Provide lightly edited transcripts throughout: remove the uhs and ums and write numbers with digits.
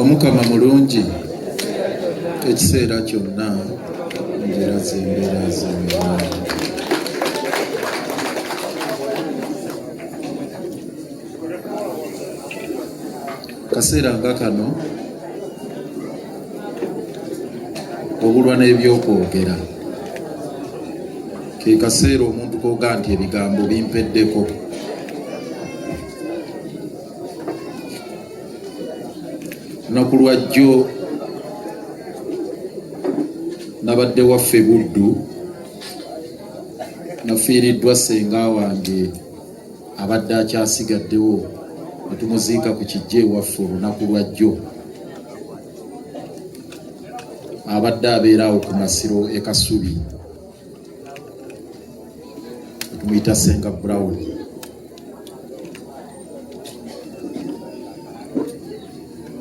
Omukama mulungi ekiseera kyonna njira z'embeera zonna. Kaseera nga kano obulwa n'ebyokwogera ke kaseera omuntu kooga nti ebigambo bimpeddeko. Lunaku lwajjo nabadde waffe Buddu, nafiiriddwa ssenga wange abadde akyasigaddewo, netumuziika ku kijja ewaffe olunaku lwajjo. Abadde abeera awo ku Masiro e Kasubi, tumuyita Senga Brown.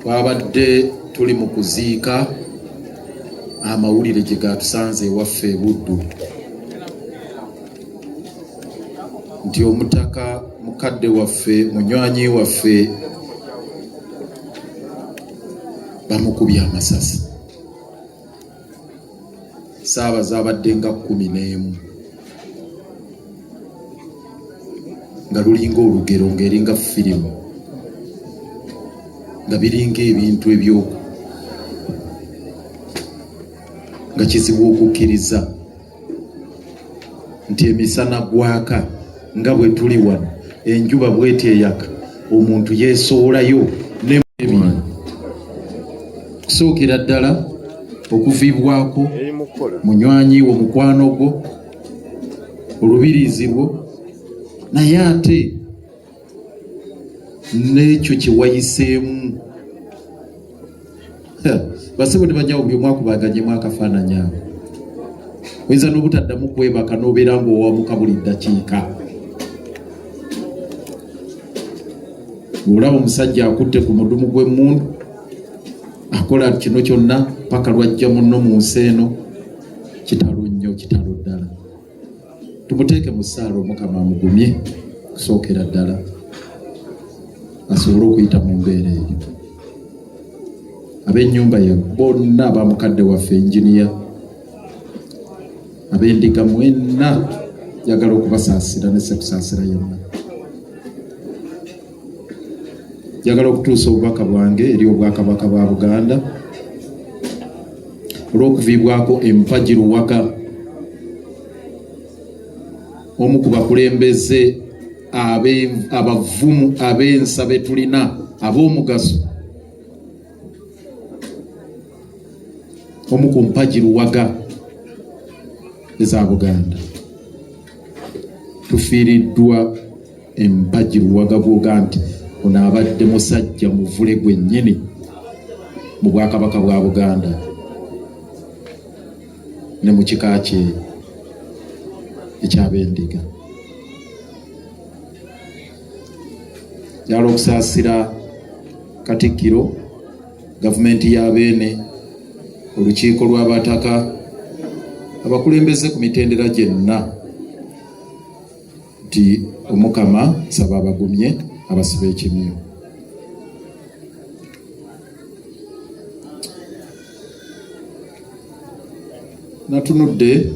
Twabadde tuli mu kuziika, amawulire gye gatusanze ewaffe e Buddu nti omutaka mukadde waffe, munywanyi waffe bamukubye amasasi. Saaba zabadde nga 11 nga lulinga olugero, ng'eringa firimu, nga biringa ebintu ebyoku nga kizibu okukkiriza nti emisana gwaka nga bwe tuli wano, enjuba bw'eti eyaka, omuntu yeesoolayo n'ebintu. Kusookera ddala okuviibwako munywanyi wo, mukwano gwo, olubirizi lwo, naye ate n'ekyo kye wayiseemu. Basebo ne bajja buli omu akubaganyemu akafaananyi ako. Oyinza n'obutaddamu kwebaka n'obeera ng'owamuka buli ddakiika. Olaba omusajja akutte ku mudumu gw'emmundu, akola kino kyonna paka lwajja munno mu nsi eno. Kitalo nnyo, kitalo ddala. Tumuteeke mu ssaala Omukama amugumye kusookera ddala asobole okuyita mu mbeera eyo. Ab'ennyumba ye bonna, abamukadde waffe enjiniya, ab'endiga mwenna, njagala okubasaasira ne sekusaasira yonna. Njagala okutuusa obubaka bwange eri Obwakabaka bwa Buganda olw'okuviibwako empagi Luwaga, omu ku bakulembeze abavumu ab'ensa be tulina ab'omugaso, omu ku mpagi Luwaga eza Buganda. Tufiiriddwa empagi Luwaga bwoga nti ono abadde musajja muvule gwennyini mu Bwakabaka bwa Buganda ne mu kika kye ekyab'endiga. Yala okusaasira Katikkiro, gavumenti y'Abeene, olukiiko lw'abataka, abakulembeze ku mitendera gyenna, nti Omukama nsaba abagumye, abasiba ekimyu. Natunudde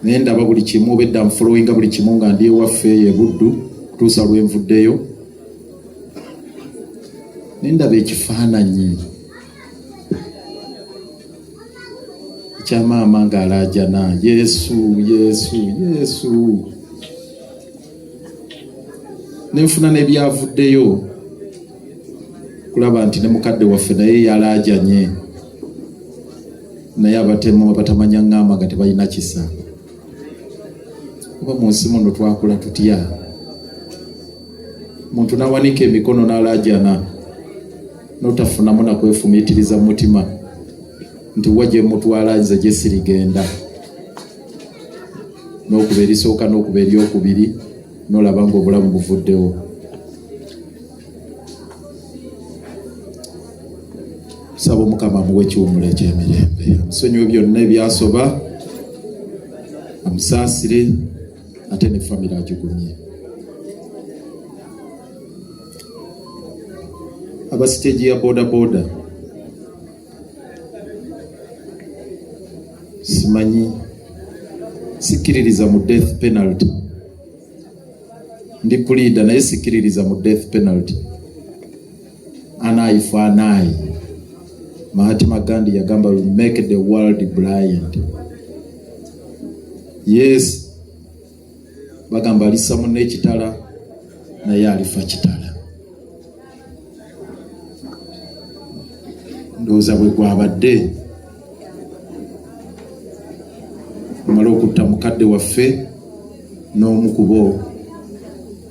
naye ndaba buli kimu, obedda nfulowinga buli kimu nga ndi ewaffe e Buddu kutuusa lwe nvuddeyo. Ne ndaba ekifaananyi ekya maama ng'alaajana, Yesu, Yesu, Yesu. Ne nfuna n'ebyavuddeyo kulaba nti ne mukadde waffe naye yalaajanye, naye abatemu abatamanya ŋŋamba nga tebalina kisa. Oba mu nsi muno twakula tutya? Muntu n'awanika emikono n'alaajana, n'otafunamu nakwefumiitiriza mu mutima nti wa gye mutwala nze gye sirigenda. N'okuba erisooka n'okuba eryokubiri, n'olaba ng'obulamu buvuddewo. Saba Omukama amuwe ekiwummulo eky'emirembe, amusonyiwe byonna ebyasoba, amusaasire, ate ne famire agigumye. aba stage ya boda simanyi sikiririza mu death penalty ndi pleader naye sikiririza mu death penalty anayi for anayi. Mahatma Gandhi yagamba will make the world blind. Yes, bagamba alisa munne kitala naye alifa kitala. Ndowooza bwe gwabadde omala okutta mukadde waffe n'omu ku bo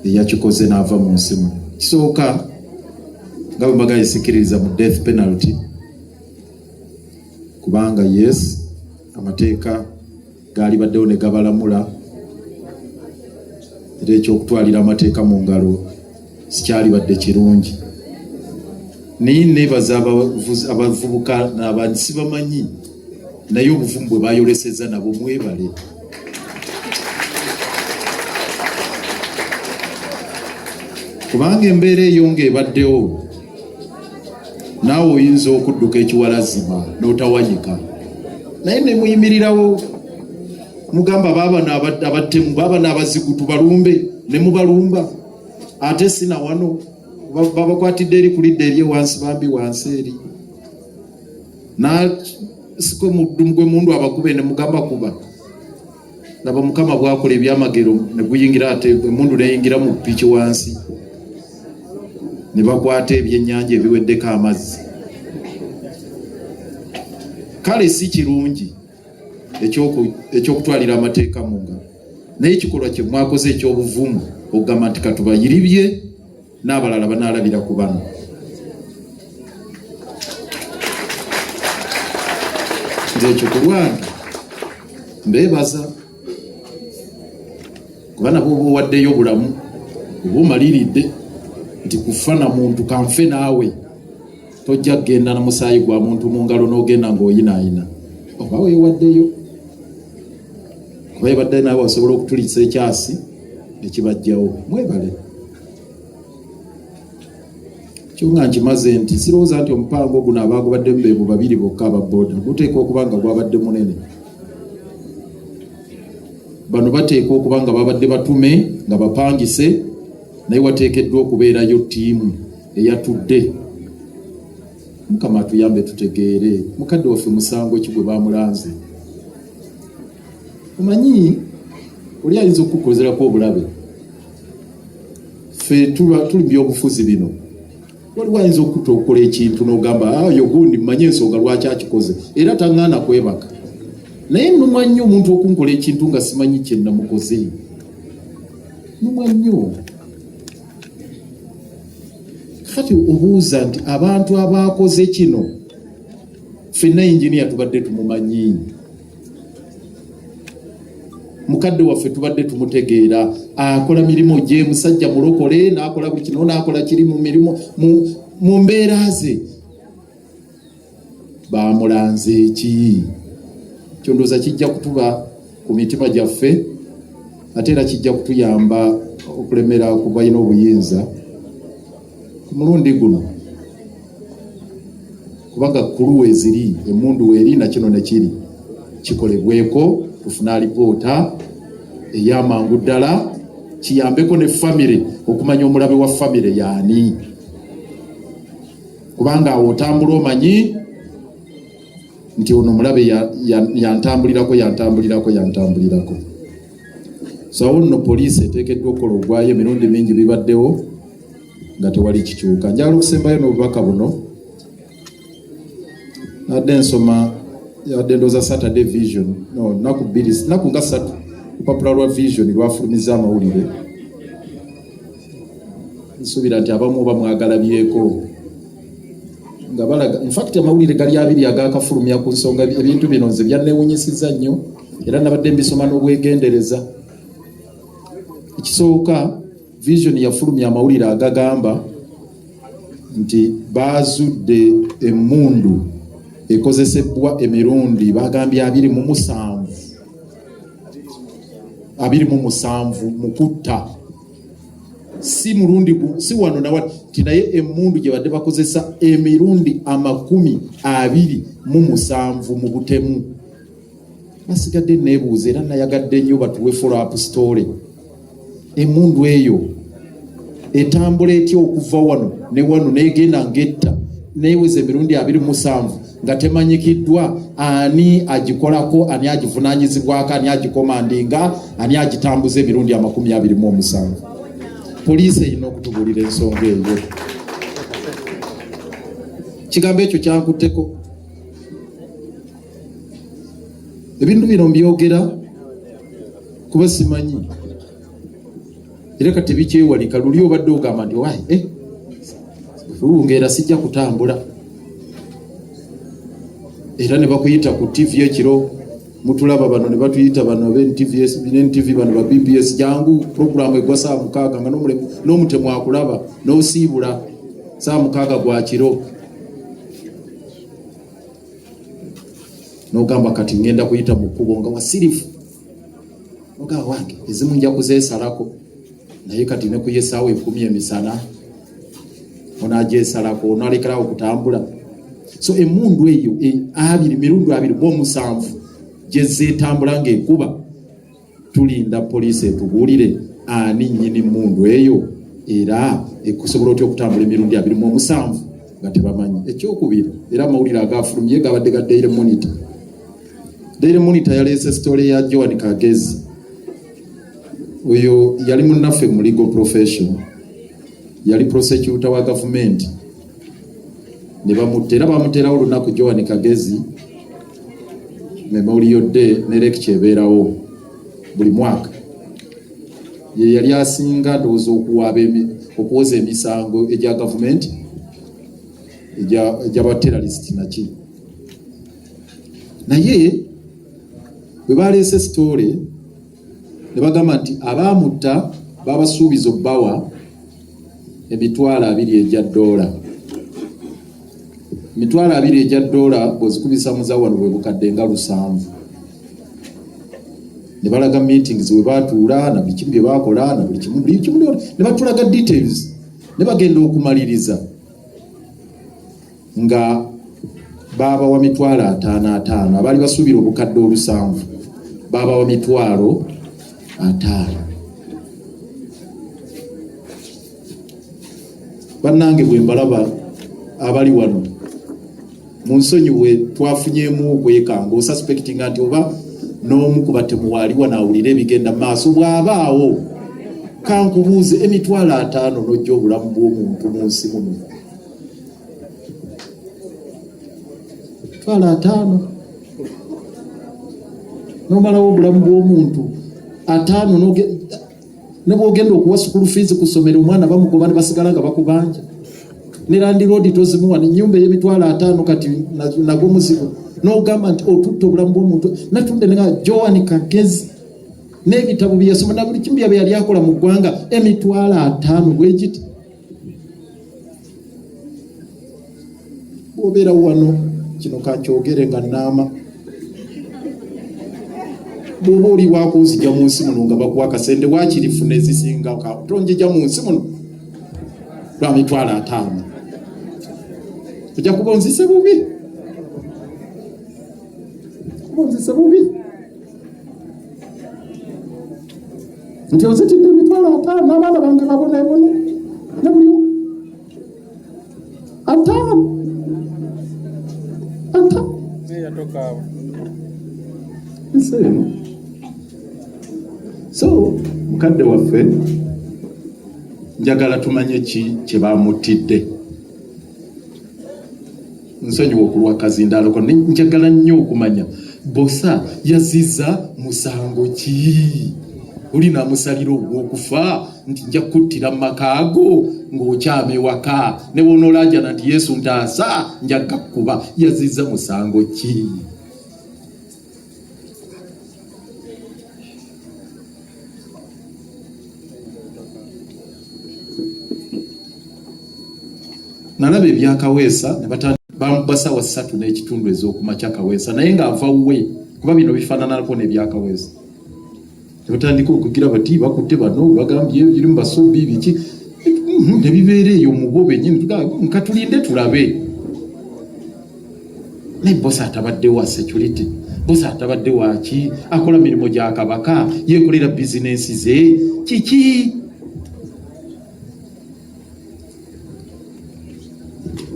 eyakikoze n'ava mu nsi muno. Kisooka nga bwe mbagala esikiririza mu death penalty kubanga yes amateeka gaali baddewo ne gabalamula era ekyokutwalira amateeka mu ngalo sikyali badde kirungi. Naye neebaza abavubuka n'abantu sibamanyi naye obuvumu bwe bayoleseza nabo mwebale. Kubanga embeera eyo ng'ebaddewo naawe oyinza okudduka ekiwalazima n'otawanyika naye ne muyimirirawo mugamba baabano abattemu baabano abazigu tubalumbe ne mubalumba ate sina wano babakwatidde eri ku lidda eri wansi bambi wansi eri sikwe muddumu gwe mundu abakube ne mugamba kuba laba Mukama bwakola ebyamagero ne guyingira ate emundu neyingira mu piki wansi ne bakwata ebyennyanja ebiweddeko amazzi. Kale si kirungi ekyokutwalira amateeka mu ngalo naye ekikolwa kye mwakoze ekyobuvumu okugamba nti katubayiribye n'abalala banaalabira ku bano. Nze ekyo ku lwange mbeebaza kuba nabo oba owaddeyo obulamu oba omaliridde nti kufa na muntu kanfe naawe tojja kgenda na musaayi gwa muntu mu ngalo n'ogenda ng'oyinaayina oba weewaddeyo kuba yebadde naawe wasobola okutulisa ekyasi ekibajjawo mwebale. Kyonga nkimaze nti sirowooza nti omupango guno abaagubaddemu beebo babiri bokka ababooda guteeka okuba nga gwabadde munene. Bano bateeka okuba nga babadde batume nga bapangise naye wateekeddwa okubeerayo ttiimu eyatudde. Mukama atuyambe tutegeere mukadde waffe musango ki gwe baamulanze. Omanyi oli ayinza okukukozerako obulabe ffe tuli byobufuzi bino waliwo ayinza okutta okukola ekintu n'ogamba ayo gundi mmanyi ensonga lwaki akikoze era taŋŋaana kwebaka naye nnumwa nnyo omuntu okunkola ekintu nga simanyi kye namukoze. Nnumwa nnyo. Kati obuuza nti abantu abaakoze kino ffenna yinginiya tubadde tumumanyi mukadde waffe tubadde tumutegeera akola mirimu gye musajja mulokole n'akola buli kino n'akola kiri mu mirimu mu mbeera ze baamulanze eki. Kyondooza kijja kutuba ku mitima gyaffe ate era kijja kutuyamba okulemera ku balina obuyinza ku mulundi guno kubanga kkulu weeziri emundu weeri na kino ne kiri kikolebweko tufuna alipoota ey'amangu ddala kiyambeko ne famire okumanya omulabe wa famire yaani kubanga awo otambula omanyi nti ono omulabe yantambulirako. So awo nno poliisi eteekeddwa okukola ogwayo emirundi mingi bibaddewo nga tewali kikyuka. Njagala okusembayo n'obubaka buno nadde nsoma yadde ndooza Saturday Vision naku nga 3 lupapula lwa Vision lwafulumiza amawulire. Nsuubira nti abamu bamwagalabyeko nga balaga infact amawulire gali abiri agakafulumya ku nsonga ebintu bino nze byanneewunyisiza nnyo era nabadde mbisoma n'obwegendereza. Ekisooka Vision yafulumya amawulire agagamba nti baazudde emmundu ekozesebwa emirundi bagambye 27 mu kutta si mulundi si wano na wano kinaye emundu gye badde bakozesa emirundi 27 mu butemu. Basigadde neebuuza era nayagadde nnyo batuwe follow up story. Emundu eyo etambula etya okuva wano ne wano negenda ngetta neeweza emirundi 27 nga temanyikiddwa ani agikolako, ani agivunaanyizibwako, ani agikomandinga, ani agitambuza emirundi 27. Poliisi erina okutubuulira ensonga eyo. Kigambo ekyo kyankutteko. Ebintu bino mbyogera kuba simanyi era kati bikyewalika. Luli obadde ogamba nti wayi lungeera sijja kutambula, era ne bakuyita ku TV ekiro mutulaba bano ne batuyita bano NTV bano ba BBS jangu programu egwa saa 6 nga n'omutemu akulaba n'osiibula saa 6 gwa kiro n'ogamba kati ngenda kuyita mu kkubo nga wasirifu. Ogamba wange ezimu nja kuzeesalako naye kati ne kuyesaawo 10 emisana onagyesalako onalekerawo okutambula. So emundu eyo mirundi 27 gye zeetambula ng'ekuba, tulinda poliisi etubuulire ani nnyini mundu eyo era ekusobola otya okutambula emirundi 27 nga tebamanyi. Ekyokubiri era amawulire agafulumye gabadde ga Daily Monitor. Daily Monitor yaleese story ya Joan Kagezi. Oyo yali munnaffe mu legal profession, yali prosecutor wa government. Ne bamuterawo olunaku Joan Kagezi Memorial Day ne lecture ebeerawo buli mwaka. Ye yali asinga ndowooza okuwoza emisango egya government egy'abaterrorist naki. Naye bwe baleese story ne bagamba nti abaamutta babasuubiza obbawa $20 egya $. $20 egya $, bwezikubisa muzawano bwe bukadde nga 7. Ne balaga meetings we batuula na buli kimu bye bakola na buli kimu ne batulaga details ne bagenda okumaliriza nga baba wa $50,000 abali basuubira obukadde 7 baba wa $50,000. Bannange bwe mbalaba abali wano munsonyiwe twafunyeemu okwekanga osuspectinga nti oba n'omu ku batemu waaliwo naawulira ebigenda maaso bw'abaawo. Kankubuuze $50,000 n'ojja obulamu bw'omuntu mu nsi muno. $5 n'omalawo obulamu bw'omuntu 5 ne bwogenda okuwa school fees ku ssomero omwana bamugoba ne basigala nga bakubanja. Ne Land Road tozimuwa n'ennyumba ey'emitwalo 5 kati nagwo muzigo. N'ogamba nti otutta obulamu bw'omuntu. Natudde nga Joan Kagezi n'ebitabo bye yasoma na buli kimu bye yali akola mu ggwanga $5,000 bwe giti. Bw'obeera wano kino kakyogere nga nnaama. Bw'oba oliwaako nzija mu nsi muno nga bakuwa akasente waakirifu nezisinga tonjija mu nsi muno lwa $5,000. Ojja kuba onzise bubi. Nti onzitidde $5,000 n'abaana bange babonaabona ne buli So mukadde waffe njagala tumanye kye bamutidde. Nsonyiwa okulwa Kazindaalo ko njagala nnyo okumanya bosa yaziza musango ki? Oli namusalira ogw'okufa nti nja kuttira makaago ng'okyama ewaka ne bw'onoolaajana nti Yesu ntaasa njaga kuba. Yaziza musango ki? Nalaba ebyakaweesa ne basawa 3 n'ekitundu ez'okumakya kaweesa naye ng'ava we kuba bino bifaananako n'ebyakaweesa. batandika okugira bati bakutte bano bagambye biri mu basobi biki ne bibeera eyo mubobe nyine nkatulinde tulabe. Naye bosi atabadde wa security, bosi atabadde waki, akola mirimu gya Kabaka, yeekolera bizinensi ze kiki?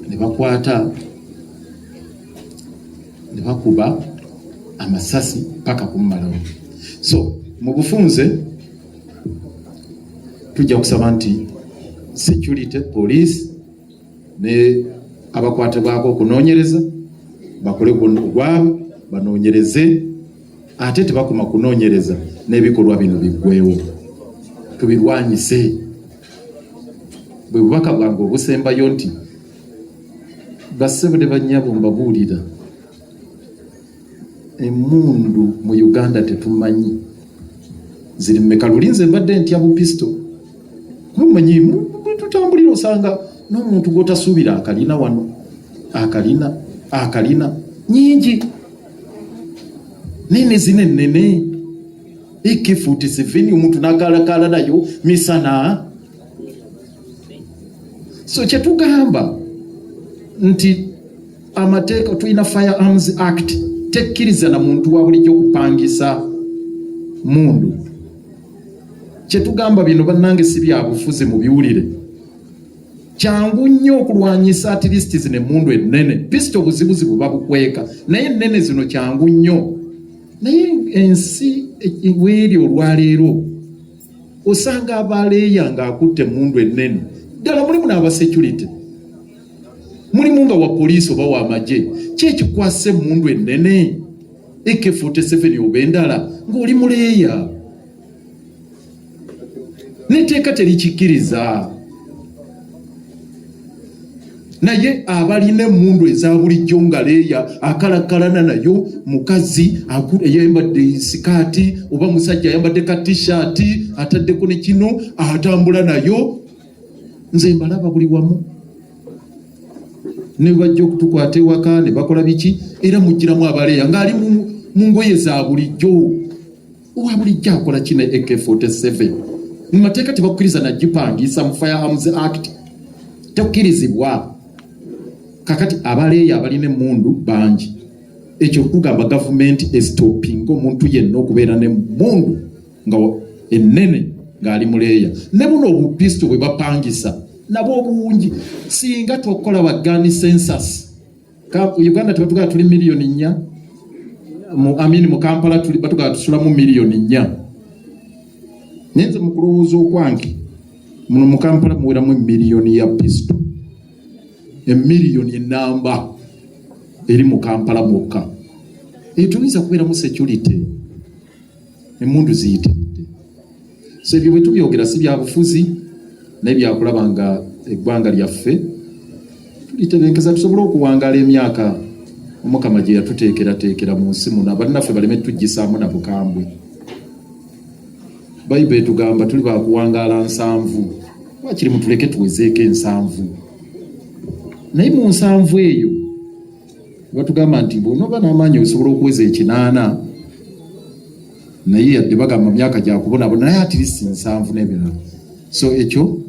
Ne bakwata ne bakuba amasasi paka kumalawo. So mu bufunze tujja kusaba nti security, police ne abakwatibwako okunoonyereza bakole gwabo banoonyereze, ate tebakoma kunoonyereza n'ebikolwa bino biggwewo, tubirwanyise. Bwe bubaka bwange obusembayo nti bassebo ne bannyabo mbabuulira, emmundu mu Uganda tetumanyi ziri mmeka. Lulinze mbadde ntya bupisto, mumanyi tutambulira osanga n'omuntu gw'otasuubira akalina wano, akalina nyingi nene zine nene AK-47 omuntu nakalakala nayo misana. So kyetugamba nti amateeka tulina Firearms Act tekkiriza na muntu wa bulijjo kupangisa mundu. Kyetugamba bino bannange si bya bufuzi mubiwulire. Kyangu nnyo okulwanyisa at least zine mundu ennene. Pisto buzibuzi buba bukweka, naye ennene zino kyangu nnyo. Naye ensi weeri olwaleero osanga abaleeya ng'akutte mundu ennene. Ddala mulimu n'aba security, mulimu nga wa poliisi oba wa magye. Kyekikwase mundu ennene AK-47 oba endala ng'oli muleeya. N'etteeka terikikkiriza. Naye abalina emmundu eza bulijjo nga leeya akalakalana nayo, mukazi ayambadde sikaati oba musajja ayambadde ka t-shirt ataddeko ne kino atambula nayo, nze mbalaba buli wamu. Ne bajja okutukwata ewaka ne bakola biki, era mugiramu abaleeya ng'ali mu ngoye za bulijjo. Owa bulijjo akola kino AK-47? Mu mateeka tebakkiriza nagipangisa mu Firearms Act, tekkirizibwa. Kakati abaleeya abalina emmundu bangi. Ekyo kugamba gavumenti estopinga omuntu yenna okubeera n'emmundu nga ennene ng'ali muleeya. Ne buno obupisto bwe bapangisa nabwo obungi. Singa twakola bagani census, Uganda tebatugaa tuli miliyoni 4, mu Kampala batugaa tusulamu miliyoni 4. Nyenze mu kulowooza okwange muno mu Kampala muweramu miliyoni ya pisto. Emiliyoni enamba eri mu Kampala mwokka. Tuyinza kubeera mu security, emmundu ziyitiridde. So ebyo bwe tubyogera si bya bufuzi naye byakulaba nga eggwanga lyaffe tulitebenkeza tusobole okuwangaala emyaka Omukama gye yatuteekerateekera mu nsi muno, abannaffe baleme tujjisaamu na bukambwe. Bayibuli etugamba tuli bakuwangaala 7. Wakiri mutuleke tuwezeeko 7. Naye mu 7 eyo batugamba nti bw'onoba n'amaanyi osobola okuweza 8, naye yadde bagamba myaka gya kubonabona, naye at least 7 n'ebirala. So ekyo